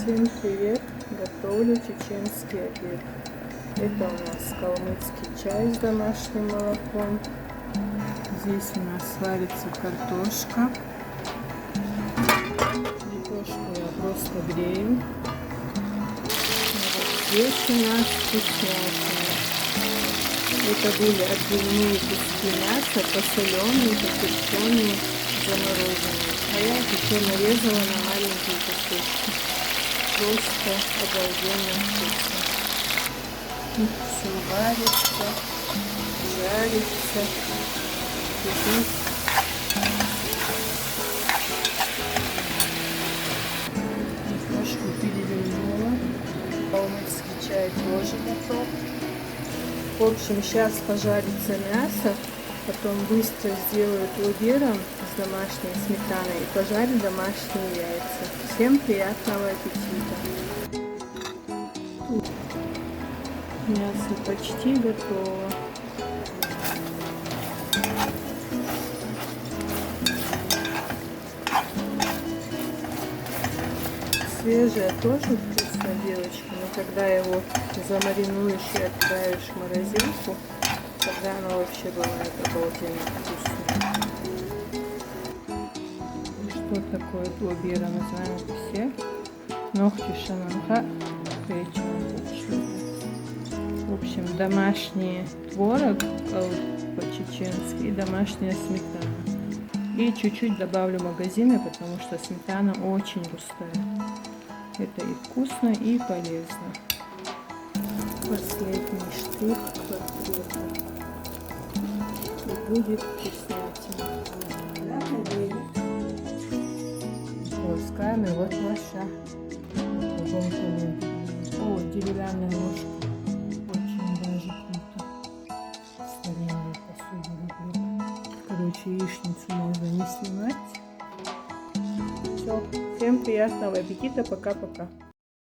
Всем привет! Готовлю чеченский обед. Это у нас калмыцкий чай с домашним молоком. Здесь у нас варится картошка. Картошку я просто грею. Вот здесь у нас вкуснятина. Это были отбивные куски мяса, посоленные, поперченные, замороженные. А я их еще нарезала на маленькие кусочки. Просто обалденно вкусно. Все варится, жарится, кипит. Немножко перевернула. Калмыцкий чай тоже готов. В общем, сейчас пожарится мясо, потом быстро сделаю лобером с домашней сметаной и пожарю домашние яйца. Всем приятного аппетита! Мясо почти готово. Свежее тоже вкусно, девочки, но когда его замаринуешь и отправишь в морозилку, тогда оно вообще бывает обалденно вкусное. Что такое лобера, мы знаем все. Ногти шананха, в общем, домашний творог по-чеченски и домашняя сметана. И чуть-чуть добавлю магазины, потому что сметана очень густая. Это и вкусно, и полезно. Последний штрих к котлету. И будет вкуснятина. Полоскаем, и вот наша. О, деревянная ложка. Очень даже круто. Старинную посуду люблю. Короче, яичницу можно не снимать. Все. Всем приятного аппетита. Пока-пока.